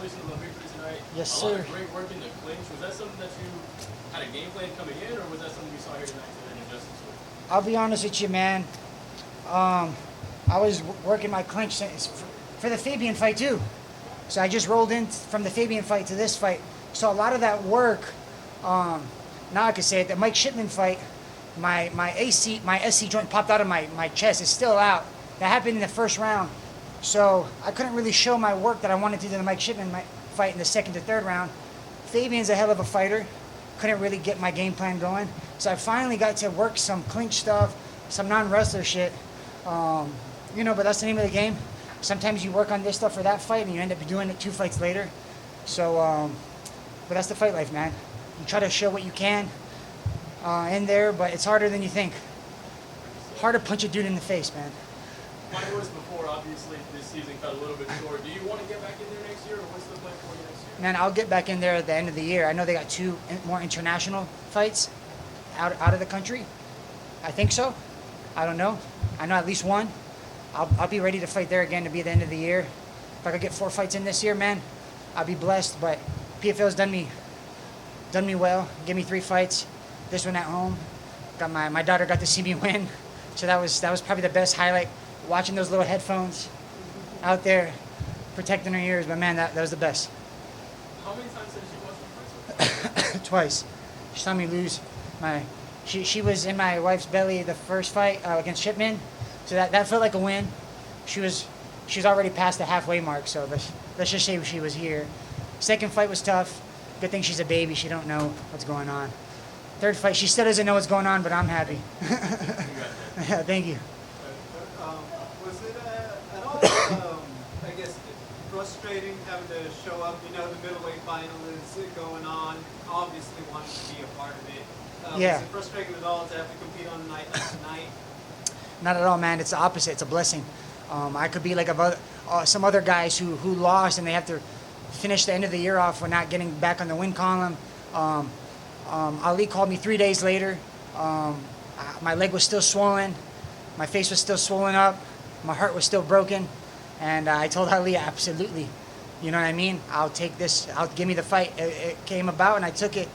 congratulations on the victory tonight. Yes, A lot sir. of great work in the clinch. Was that something that you had a game plan coming in, or was that something you saw here tonight to an injustice with? I'll be honest with you, man. I was working my clinch for the Fabian fight too. So I just rolled in from the Fabian fight to this fight. So a lot of that work, now I can say it, the Mike Shipman fight, my SC joint popped out of my chest. It's still out. That happened in the first round. So I couldn't really show my work that I wanted to do in the Mike Shipman fight in the second to third round. Fabian's a hell of a fighter. Couldn't really get my game plan going. So I finally got to work some clinch stuff, some non-wrestler shit. But that's the name of the game. Sometimes you work on this stuff for that fight and you end up doing it 2 fights later. So, but that's the fight life, man. You try to show what you can in there, but it's harder than you think. Hard to punch a dude in the face, man. Fight was before, obviously, this season cut a little bit short. Do you want to get back in there next year, or what's the plan for you next year? Man, I'll get back in there at the end of the year. I know they got 2 more international fights out of the country. I think so. I don't know. I know at least 1. I'll be ready to fight there again to be at the end of the year. If I could get 4 fights in this year, man, I'll be blessed. But PFL's done me well. Give me 3 fights. This one at home. Got my daughter got to see me win, so that was probably the best highlight. Watching those little headphones out there, protecting her ears. But man, that was the best. How many times did she watch the fight? Twice. She saw me lose. She was in my wife's belly the first fight against Shipman, so that felt like a win. She's already past the halfway mark, so let's just say she was here. Second fight was tough. Good thing she's a baby. She don't know what's going on. Third fight, she still doesn't know what's going on, but I'm happy. Yeah, thank you. Was it at all, I guess, frustrating having to show up? You know, the middleweight final is going on. Obviously wanted to be a part of it. Yeah. Was it frustrating at all to have to compete on a night like tonight? Not at all, man. It's the opposite. It's a blessing. I could be like some other guys who lost and they have to finish the end of the year off with not getting back on the win column. Ali called me 3 days later. My leg was still swollen. My face was still swollen up. My heart was still broken. And I told Ali, absolutely. You know what I mean? I'll take this. Give me the fight. It came about and I took it.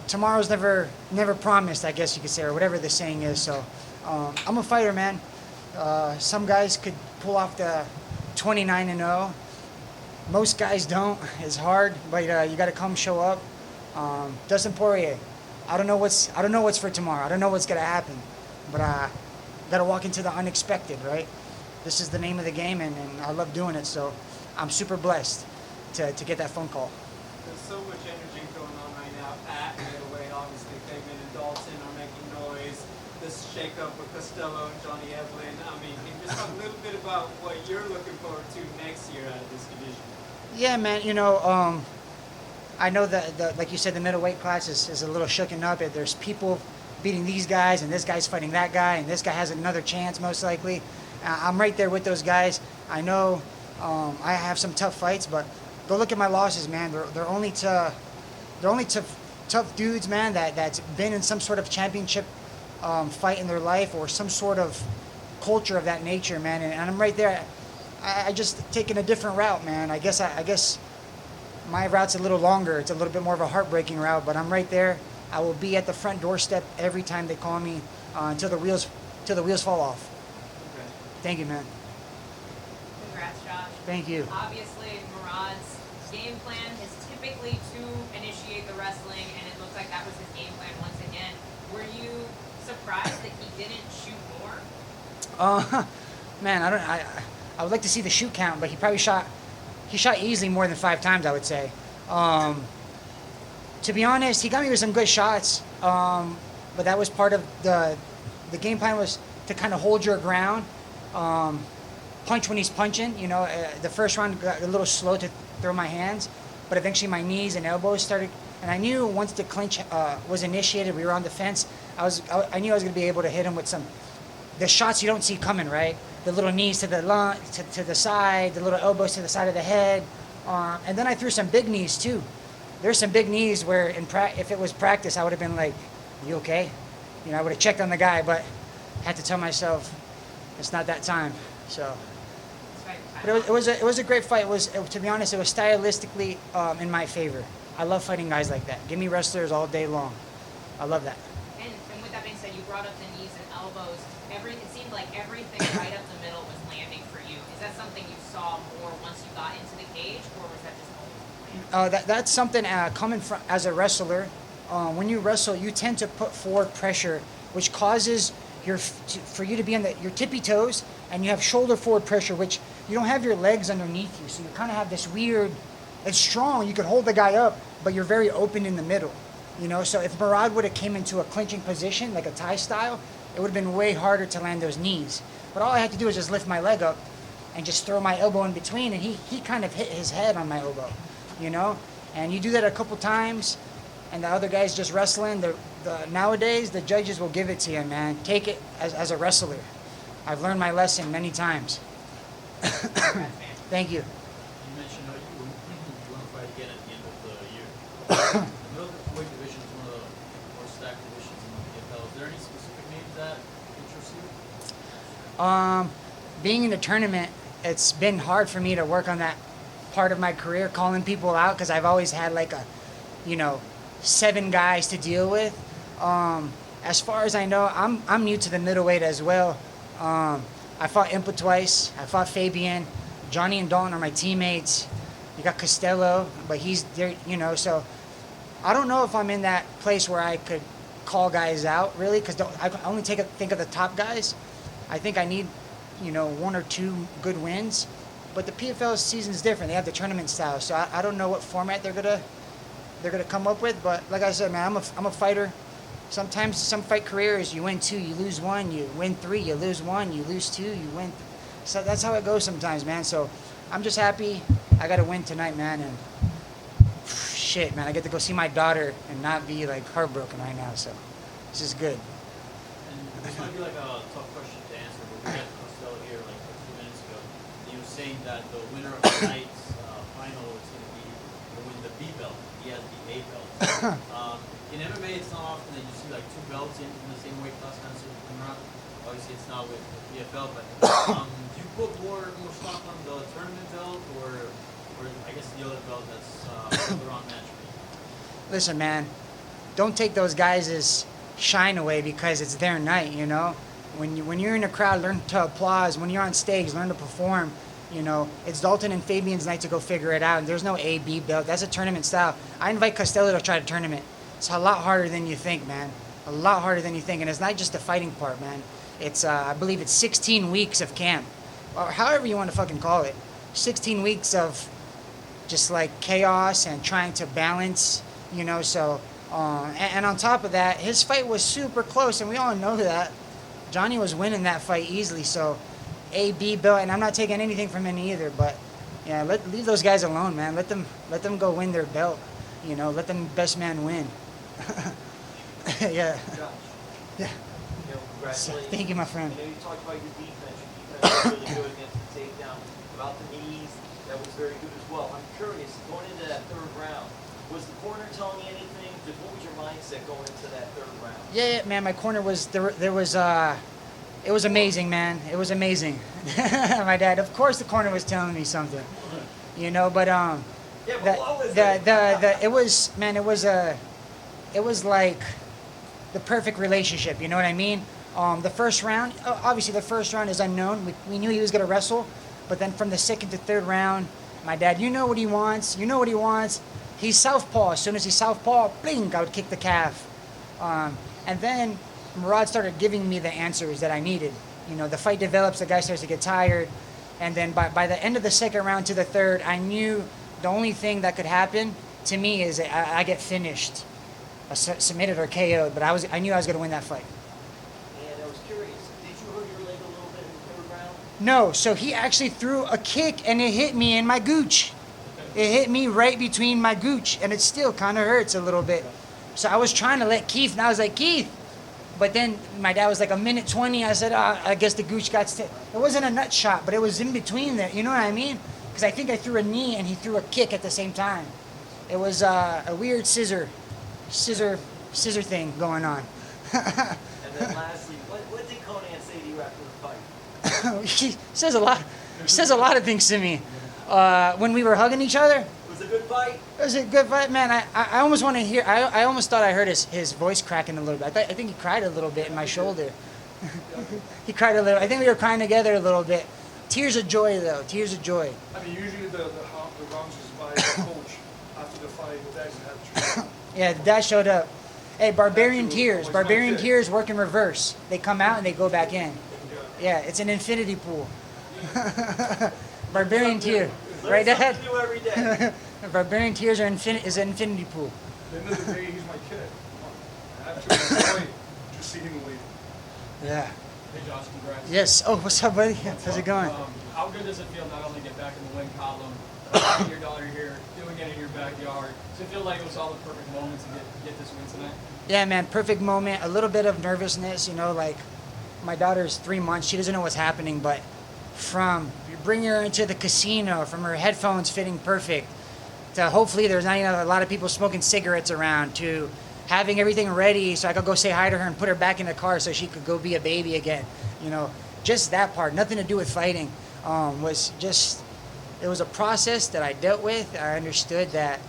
Tomorrow's never promised, I guess you could say, or whatever the saying is. So I'm a fighter, man. Some guys could pull off the 29-0. Most guys don't. It's hard, but you got to come show up. Dustin Poirier. I don't know what's for tomorrow. I don't know what's gonna happen, but got to walk into the unexpected, right? This is the name of the game, and I love doing it. So I'm super blessed to get that phone call. There's so much energy going on right now at middleweight. Obviously, Fabian and Dalton are making noise. This shakeup with Costello and Johnny Evelyn. I mean, can you just talk a little bit about what you're looking forward to next year out of this division? Yeah, man. I know that like you said, the middleweight class is a little shooken up. There's people beating these guys, and this guy's fighting that guy, and this guy has another chance most likely. I'm right there with those guys. I know I have some tough fights, but go look at my losses, man. They're only to tough dudes, man. That's been in some sort of championship fight in their life or some sort of culture of that nature, man. And I'm right there. I just taken a different route, man. I guess my route's a little longer. It's a little bit more of a heartbreaking route, but I'm right there. I will be at the front doorstep every time they call me until the wheels fall off. Okay. Thank you, man. Congrats, Josh. Thank you. Obviously, Murad's game plan is typically to initiate the wrestling, and it looks like that was his game plan once again. Were you surprised that he didn't shoot more? Man, I would like to see the shoot count, but he probably shot easily more than 5 times, I would say. To be honest, he got me with some good shots, but that was part of the game plan was to kind of hold your ground, punch when he's punching. The first round got a little slow to throw my hands, but eventually my knees and elbows started, and I knew once the clinch was initiated, we were on the fence. I knew I was going to be able to hit him with the shots you don't see coming, right? The little knees to the side, the little elbows to the side of the head, and then I threw some big knees too. There's some big knees where if it was practice, I would have been like, "You okay?" I would have checked on the guy, but had to tell myself it's not that time. So. That's right. But it was a great fight. To be honest, it was stylistically in my favor. I love fighting guys like that. Give me wrestlers all day long. I love that. And with that being said, you brought up the knees and elbows. It seemed like everything right up the middle was landing for you. Is that something you saw more once you got into the cage, or was that just always planned? That's something coming from as a wrestler. When you wrestle, you tend to put forward pressure, which causes for you to be on your tippy toes, and you have shoulder forward pressure, which you don't have your legs underneath you, so you kind of have this weird. It's strong. You can hold the guy up, but you're very open in the middle. You know, so if Murad would have came into a clinching position, like a Thai style, it would have been way harder to land those knees. But all I had to do was just lift my leg up and just throw my elbow in between, and he kind of hit his head on my elbow, you know? And you do that a couple times, and the other guy's just wrestling. Nowadays, the judges will give it to you, man. Take it as a wrestler. I've learned my lesson many times. Thank you. You mentioned how you want to fight again at the end of the year. The middleweight division is one of the more stacked divisions in the PFL. Is there any specific names that interest you? Being in the tournament, it's been hard for me to work on that part of my career, calling people out, because I've always had like 7 guys to deal with. As far as I know, I'm new to the middleweight as well. I fought Impa twice. I fought Fabian. Johnny and Dalton are my teammates. You got Costello, but he's there, so I don't know if I'm in that place where I could call guys out, really, because I can only think of the top guys. I think I need, 1 or 2 good wins. But the PFL season is different. They have the tournament style, so I don't know what format they're gonna come up with. But like I said, man, I'm a fighter. Sometimes some fight careers, you win 2, you lose 1, you win 3, you lose 1, you lose 2, you win. So that's how it goes sometimes, man. So I'm just happy I got to win tonight, man. And shit, man, I get to go see my daughter and not be like heartbroken right now. So this is good. And this might be like a tough question to answer, but we had Costello here like a few minutes ago. He was saying that the winner of tonight's final is going to be the win the B belt. He has the A belt. In MMA, it's not often that you see like 2 belts in the same weight class kind of circling around. Obviously, it's not with the PFL, but do you put more stock on the tournament belt or I guess the other belt that's further on match for you? Listen, man, don't take those guys' shine away because it's their night, When you're in a crowd, learn to applause. When you're on stage, learn to perform. It's Dalton and Fabian's night to go figure it out. And there's no A, B belt. That's a tournament style. I invite Costello to try the tournament. It's a lot harder than you think, man. A lot harder than you think. And it's not just the fighting part, man. It's, I believe it's 16 weeks of camp. Or however you want to fucking call it. 16 weeks of just like chaos and trying to balance, So, and on top of that, his fight was super close. And we all know that. Johnny was winning that fight easily. So, A, B belt. And I'm not taking anything from him either. But, yeah, leave those guys alone, man. Let them go win their belt. Let them best man win. Yeah. Josh, Yeah. congratulations. Thank you, my friend. You talked about your defense. Your defense was really good against the takedown. About the knees, that was very good as well. I'm curious, going into that 3rd round, was the corner telling you anything? What was your mindset going into that 3rd round? Yeah, man. My corner was there was it was amazing, man. It was amazing. My dad, of course, the corner was telling me something, But Yeah, but what was it? it was like the perfect relationship. You know what I mean? The first round, obviously, the first round is unknown. We knew he was gonna wrestle, but then from the 2nd to 3rd round, my dad, you know what he wants. He's southpaw. As soon as he's southpaw, bling, I would kick the calf. And then Murad started giving me the answers that I needed. The fight develops, the guy starts to get tired, and then by the end of the 2nd round to the 3rd, I knew the only thing that could happen to me is I get finished, submitted or KO'd. But I knew I was going to win that fight. And I was curious, did you hurt your leg a little bit in the 3rd round? No, so he actually threw a kick and it hit me in my gooch. It hit me right between my gooch, and it still kind of hurts a little bit. So I was trying to let Keith, and I was like, Keith. But then my dad was like, 1:20. I said, I guess the gooch got it wasn't a nut shot, but it was in between there. You know what I mean? Because I think I threw a knee and he threw a kick at the same time. It was a weird scissor thing going on. And then lastly, what did Conan say to you after the fight? He says a lot. says a lot of things to me. When we were hugging each other, It was a good fight. it was a good fight, man. I almost want to hear. I almost thought I heard his voice cracking a little bit. I think he cried a little bit in my shoulder. He cried a little. I think we were crying together a little bit. Tears of joy, though. Tears of joy. I mean, usually the rounds is by the coach after the fight. The dads have to. Yeah, Dad showed up. Hey, Barbarian That's Tears. always Barbarian my kid. Tears work in reverse. They come out and they go back in. Yeah. Yeah, it's an infinity pool. Barbarian Tear. Learn Right, Dad? something new every day. Barbarian Tears is an infinity pool. At the end of the day, he's my kid. Come on. I have to enjoy just seeing him win. Yeah. Hey Josh, congrats. Yes. Oh, what's up, buddy? How's it going? How good does it feel not only get back in the win column, but having your daughter here, doing it in your backyard? Does it feel like it was all the perfect moment to get this win tonight? Yeah, man, perfect moment. A little bit of nervousness, like my daughter's 3 months. She doesn't know what's happening, but from bringing her into the casino, from her headphones fitting perfect, to hopefully there's not a lot of people smoking cigarettes around, to having everything ready so I could go say hi to her and put her back in the car so she could go be a baby again. Just that part, nothing to do with fighting, was just, it was a process that I dealt with. I understood that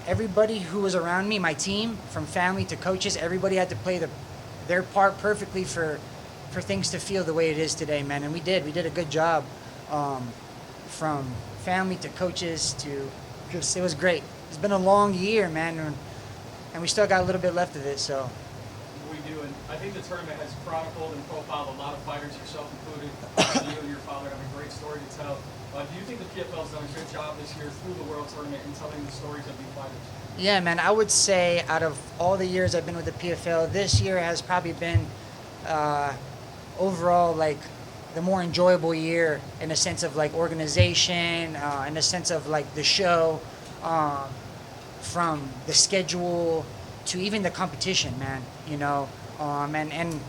everybody who was around me, my team, from family to coaches, everybody had to play their part perfectly for things to feel the way it is today, man. And we did a good job, from family to coaches to just, it was great. It's been a long year, man, and we still got a little bit left of it, so. We do, and I think the tournament has chronicled and profiled a lot of fighters, yourself included. You and your father have a great story to tell. Do you think the PFL's done a good job this year through the World Tournament in telling the stories of these fighters? Yeah, man, I would say out of all the years I've been with the PFL, this year has probably been overall like the more enjoyable year in a sense of like organization, in a sense of like the show, from the schedule to even the competition, man. And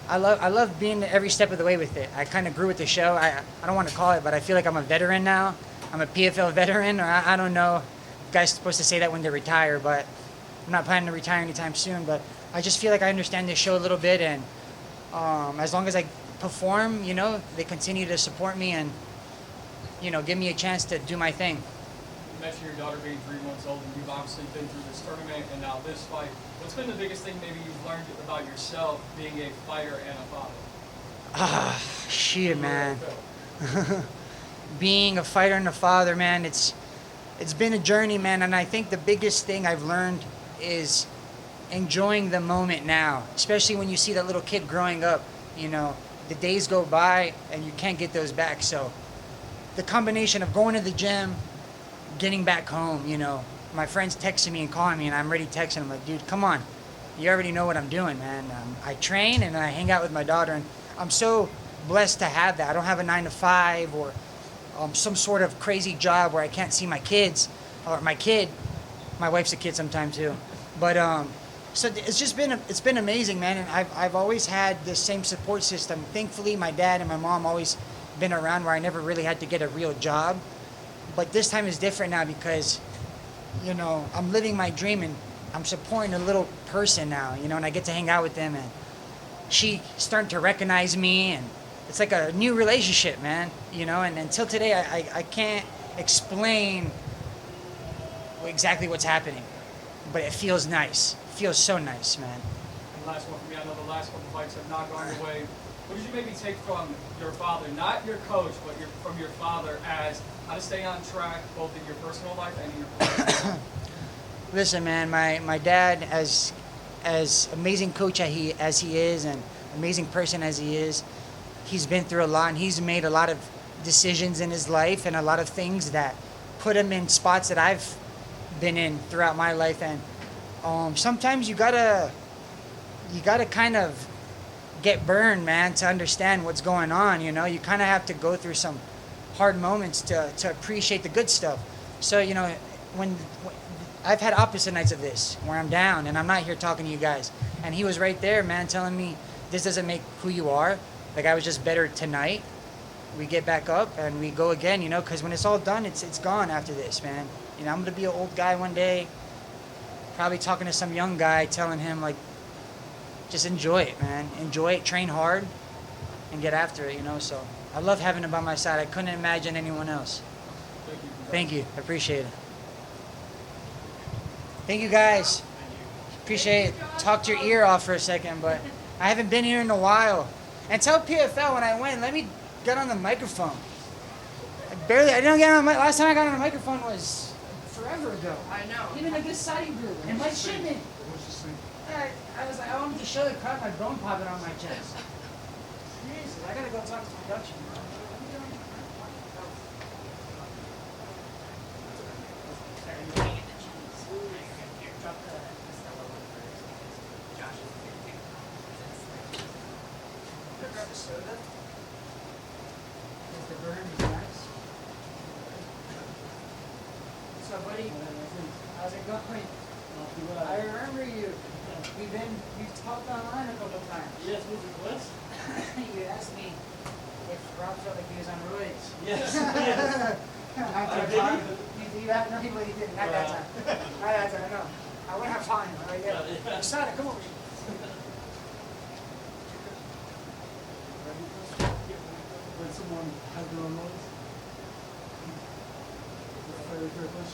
I love being every step of the way with it. I kind of grew with the show. I don't want to call it, but I feel like I'm a veteran now. I'm a PFL veteran, or I don't know. Guys supposed to say that when they retire, but I'm not planning to retire anytime soon. But I just feel like I understand this show a little bit, and as long as I perform, they continue to support me and give me a chance to do my thing. You mentioned your daughter being 3 months old, and you've obviously been through this tournament and now this fight. What's been the biggest thing maybe you've learned about yourself being a fighter and a father? Shit, man. Being a fighter and a father, man, it's been a journey, man, and I think the biggest thing I've learned is enjoying the moment now, especially when you see that little kid growing up. The days go by and you can't get those back. So the combination of going to the gym, getting back home, my friends texting me and calling me, and I'm already texting. I'm like, dude, come on. You already know what I'm doing, man. I train and I hang out with my daughter, and I'm so blessed to have that. I don't have a 9 to 5 or some sort of crazy job where I can't see my kids or my kid. My wife's a kid sometimes too. But so it's been amazing, man. And I've always had the same support system. Thankfully, my dad and my mom always been around where I never really had to get a real job. But this time is different now because, I'm living my dream and I'm supporting a little person now, and I get to hang out with them, and she's starting to recognize me, and it's like a new relationship, man, and until today I can't explain exactly what's happening, but it feels nice. It feels so nice, man. And last one for me, I know the last couple fights have not gone your way. What did you maybe take from your father, not your coach, but from your father, as how to stay on track both in your personal life and in your professional life? Listen, man, my dad, as amazing coach as he is and amazing person as he is, he's been through a lot, and he's made a lot of decisions in his life and a lot of things that put him in spots that I've been in throughout my life. And sometimes you gotta kind of get burned, man, to understand what's going on. You kind of have to go through some hard moments to appreciate the good stuff. So when I've had opposite nights of this where I'm down and I'm not here talking to you guys, and he was right there, man, telling me this doesn't make who you are. Like, I was just better tonight. We get back up and we go again, because when it's all done, it's gone after this, man. I'm gonna be an old guy one day, probably talking to some young guy, telling him, like, just enjoy it, man. Enjoy it, train hard, and get after it, So I love having him by my side. I couldn't imagine anyone else. Thank you. Thank you. I appreciate it. Thank you, guys. Appreciate it. Talked your ear off for a second, but I haven't been here in a while. And tell PFL when I win, let me get on the microphone. I didn't get on the last time I got on the microphone was forever ago. I know. Even at this siding group. And Mike Shipman. What's this thing? I was like, I wanted to show the crowd my bone popping on my chest. Jesus, I gotta go talk to production. Grab a soda. Is the burn nice? What's up, buddy? How's it going? I remember you. We've talked online a couple times. Yes, Mr. West? You asked me if Rob felt like he was on roids. Yes, yes. You have no people you didn't. Not that time. Not that time, no. I went have fun. All right, yeah. Yeah. Excited, come over. When someone has their own noise. Very, very close.